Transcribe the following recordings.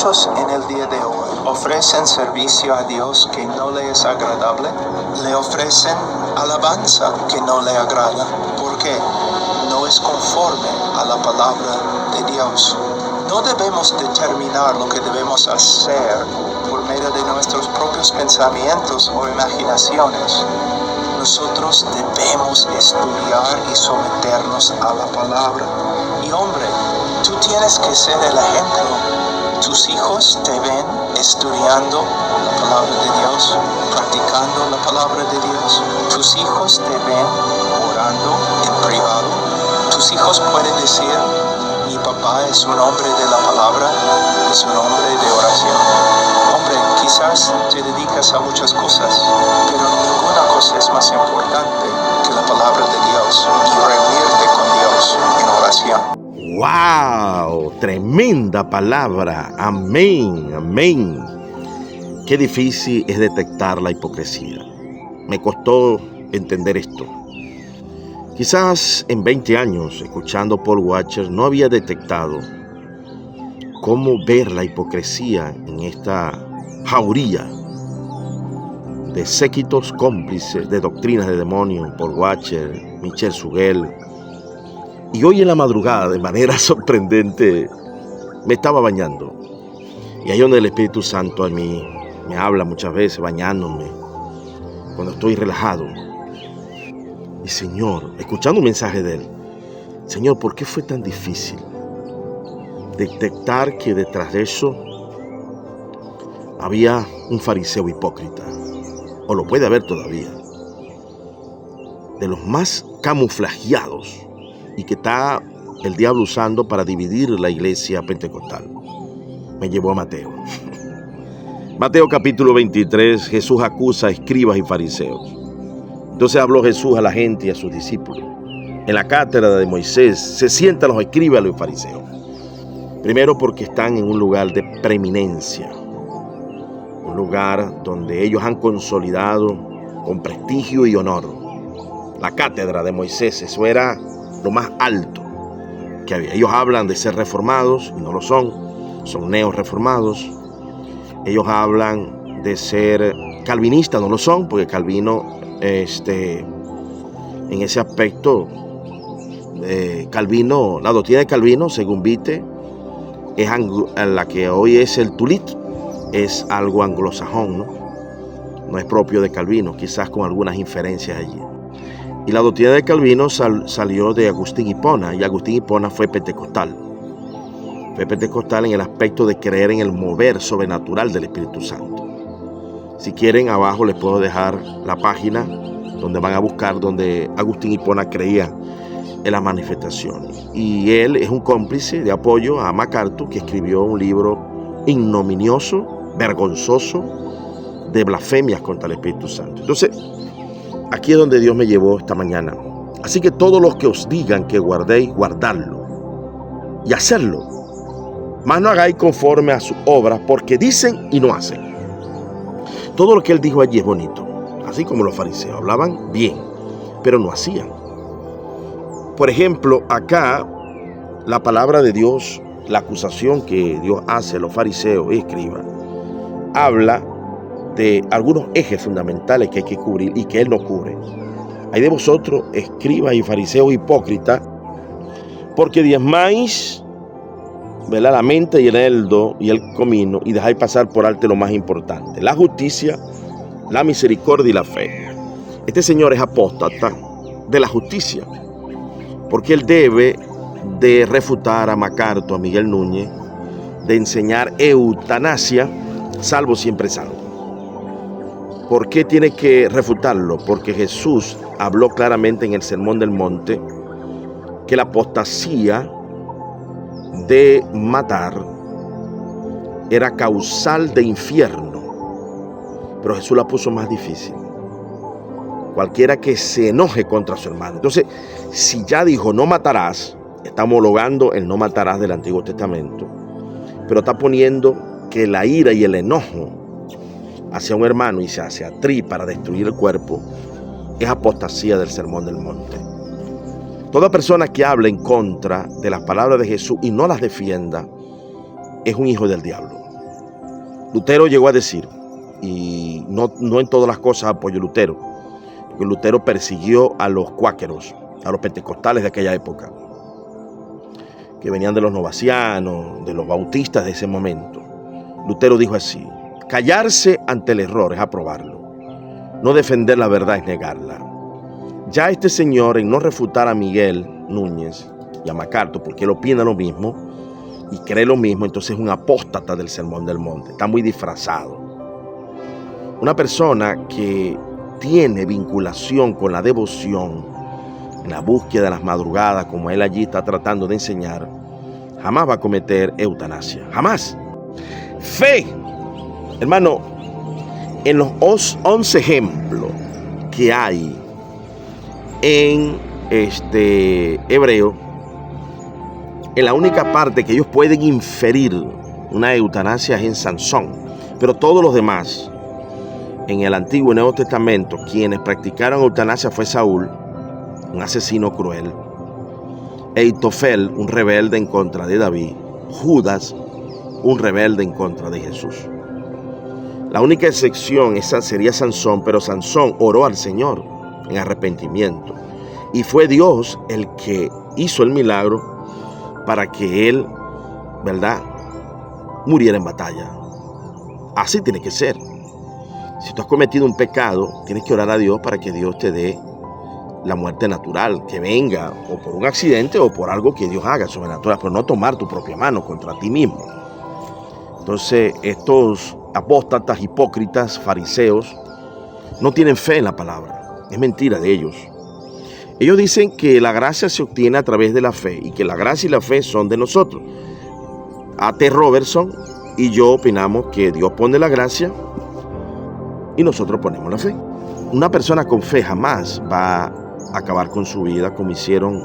Muchos en el día de hoy ofrecen servicio a Dios que no le es agradable, le ofrecen alabanza que no le agrada, porque no es conforme a la palabra de Dios. No debemos determinar lo que debemos hacer por medio de nuestros propios pensamientos o imaginaciones. Nosotros debemos estudiar y someternos a la palabra. Y hombre, tú tienes que ser el ejemplo. Tus hijos te ven estudiando la palabra de Dios, practicando la palabra de Dios. Tus hijos te ven orando en privado. Tus hijos pueden decir: mi papá es un hombre de la palabra, es un hombre de oración. Hombre, quizás te dedicas a muchas cosas, pero ninguna cosa es más importante que la palabra de Dios y reunirte con Dios en oración. ¡Wow! Tremenda palabra. Amén, amén. Qué difícil es detectar la hipocresía. Me costó entender esto. Quizás en 20 años, escuchando Paul Washer, no había detectado cómo ver la hipocresía en esta jauría de séquitos cómplices de doctrinas de demonios, Paul Washer, Michel Sugel. Y hoy en la madrugada, de manera sorprendente, me estaba bañando. Y ahí donde el Espíritu Santo a mí me habla muchas veces, bañándome, cuando estoy relajado. Y Señor, escuchando un mensaje de Él, Señor, ¿por qué fue tan difícil detectar que detrás de eso había un fariseo hipócrita? O lo puede haber todavía. De los más camuflajeados y que está el diablo usando para dividir la iglesia pentecostal. Me llevó a Mateo. Mateo capítulo 23, Jesús acusa a escribas y fariseos. Entonces habló Jesús a la gente y a sus discípulos. En la cátedra de Moisés se sientan los escribas y los fariseos. Primero porque están en un lugar de preeminencia. Un lugar donde ellos han consolidado con prestigio y honor. La cátedra de Moisés, eso era lo más alto que había. Ellos hablan de ser reformados y no lo son neorreformados. Ellos hablan de ser calvinistas, no lo son, porque Calvino, en ese aspecto, Calvino, la doctrina de Calvino, según Vite, es la que hoy es el Tulit, es algo anglosajón, no es propio de Calvino, quizás con algunas inferencias allí. Y la doctrina de Calvino salió de Agustín Hipona, y Agustín Hipona fue pentecostal. Fue pentecostal en el aspecto de creer en el mover sobrenatural del Espíritu Santo. Si quieren, abajo les puedo dejar la página donde van a buscar donde Agustín Hipona creía en las manifestaciones. Y él es un cómplice de apoyo a MacArthur, que escribió un libro ignominioso, vergonzoso, de blasfemias contra el Espíritu Santo. Entonces, aquí es donde Dios me llevó esta mañana. Así que todos los que os digan que guardéis, guardadlo y hacerlo. Mas no hagáis conforme a sus obras, porque dicen y no hacen. Todo lo que él dijo allí es bonito. Así como los fariseos hablaban bien, pero no hacían. Por ejemplo, acá la palabra de Dios, la acusación que Dios hace a los fariseos y escribas, habla de algunos ejes fundamentales que hay que cubrir y que Él no cubre. Hay de vosotros, escribas y fariseos hipócritas, porque diezmáis, ¿verdad?, la mente y el eneldo y el comino, y dejáis pasar por alto lo más importante, la justicia, la misericordia y la fe. Este señor es apóstata de la justicia, porque él debe de refutar a MacArthur, a Miguel Núñez, de enseñar eutanasia, salvo siempre salvo. ¿Por qué tiene que refutarlo? Porque Jesús habló claramente en el Sermón del Monte que la apostasía de matar era causal de infierno. Pero Jesús la puso más difícil. Cualquiera que se enoje contra su hermano. Entonces, si ya dijo no matarás, está homologando el no matarás del Antiguo Testamento, pero está poniendo que la ira y el enojo hacia un hermano y hacia ti para destruir el cuerpo es apostasía del Sermón del Monte. Toda persona que hable en contra de las palabras de Jesús y no las defienda es un hijo del diablo. Lutero llegó a decir, y no en todas las cosas apoyó Lutero, porque Lutero persiguió a los cuáqueros, a los pentecostales de aquella época, que venían de los novacianos, de los bautistas de ese momento. Lutero dijo así: callarse ante el error es aprobarlo, no defender la verdad es negarla. Ya este señor, en no refutar a Miguel Núñez y a MacArthur, porque él opina lo mismo y cree lo mismo, entonces es un apóstata del Sermón del Monte, está muy disfrazado. Una persona que tiene vinculación con la devoción, en la búsqueda de las madrugadas, como él allí está tratando de enseñar, jamás va a cometer eutanasia, jamás. Fe, hermano, en los 11 ejemplos que hay en Hebreo, en la única parte que ellos pueden inferir una eutanasia es en Sansón, pero todos los demás, en el Antiguo y Nuevo Testamento, quienes practicaron eutanasia fue Saúl, un asesino cruel, Eitofel, un rebelde en contra de David, Judas, un rebelde en contra de Jesús. La única excepción esa sería Sansón, pero Sansón oró al Señor en arrepentimiento y fue Dios el que hizo el milagro para que él, ¿verdad?, muriera en batalla. Así tiene que ser. Si tú has cometido un pecado, tienes que orar a Dios para que Dios te dé la muerte natural, que venga o por un accidente o por algo que Dios haga sobrenatural, pero no tomar tu propia mano contra ti mismo. Entonces, estos apóstatas, hipócritas, fariseos, no tienen fe en la palabra. Es mentira de ellos. Ellos dicen que la gracia se obtiene a través de la fe y que la gracia y la fe son de nosotros. A.T. Robertson y yo opinamos que Dios pone la gracia y nosotros ponemos la fe. Una persona con fe jamás va a acabar con su vida, como hicieron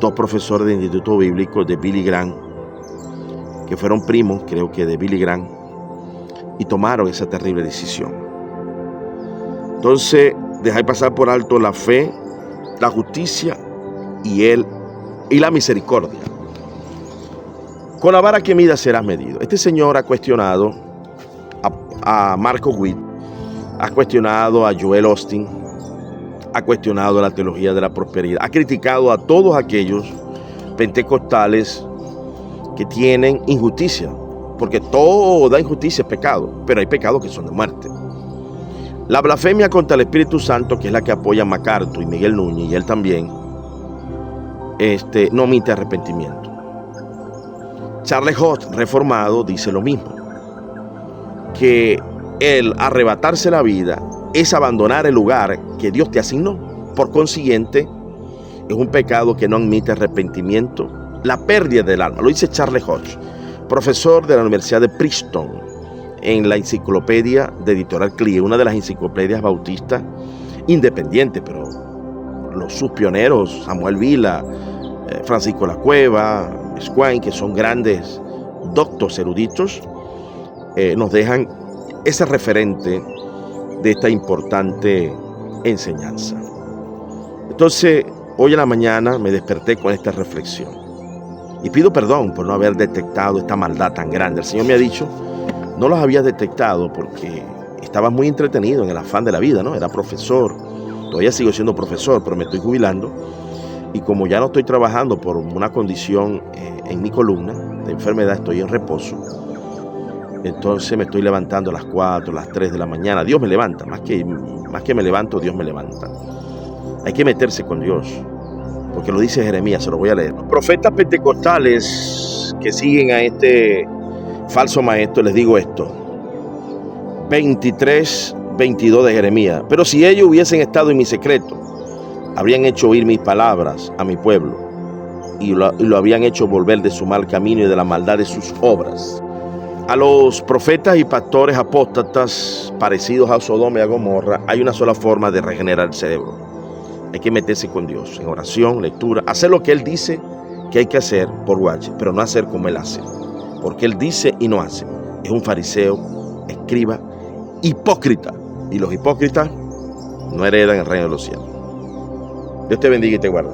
dos profesores del Instituto Bíblico de Billy Graham, que fueron primos, creo que, de Billy Graham, y tomaron esa terrible decisión. Entonces, dejar pasar por alto la fe, la justicia y la misericordia. Con la vara que mida serás medido. Este señor ha cuestionado a Marco Witt, ha cuestionado a Joel Osteen, ha cuestionado la teología de la prosperidad, ha criticado a todos aquellos pentecostales que tienen injusticia, porque toda injusticia es pecado, pero hay pecados que son de muerte. La blasfemia contra el Espíritu Santo, que es la que apoya a MacArthur y Miguel Núñez, y él también, no omite arrepentimiento. Charles Hodge, reformado, dice lo mismo, que el arrebatarse la vida es abandonar el lugar que Dios te asignó. Por consiguiente, es un pecado que no admite arrepentimiento, la pérdida del alma. Lo dice Charles Hodge, profesor de la Universidad de Princeton, en la enciclopedia de Editorial Clio, una de las enciclopedias bautistas independientes, pero sus pioneros, Samuel Vila, Francisco La Cueva, Swain, que son grandes doctos eruditos, nos dejan ese referente de esta importante enseñanza. Entonces, hoy en la mañana me desperté con esta reflexión y pido perdón por no haber detectado esta maldad tan grande. El Señor me ha dicho, no los había detectado porque estaba muy entretenido en el afán de la vida, ¿no? Era profesor, todavía sigo siendo profesor, pero me estoy jubilando. Y como ya no estoy trabajando por una condición en mi columna de enfermedad, estoy en reposo. Entonces me estoy levantando a las 4, a las 3 de la mañana. Dios me levanta, más que me levanto, Dios me levanta. Hay que meterse con Dios, porque lo dice Jeremías, se lo voy a leer. Los profetas pentecostales que siguen a este falso maestro, les digo esto. 23:22 de Jeremías. Pero si ellos hubiesen estado en mi secreto, habrían hecho oír mis palabras a mi pueblo y lo habían hecho volver de su mal camino y de la maldad de sus obras. A los profetas y pastores apóstatas parecidos a Sodoma y a Gomorra hay una sola forma de regenerar el cerebro. Hay que meterse con Dios en oración, lectura, hacer lo que Él dice que hay que hacer por guache, pero no hacer como Él hace, porque Él dice y no hace. Es un fariseo, escriba, hipócrita, y los hipócritas no heredan el reino de los cielos. Dios te bendiga y te guarde.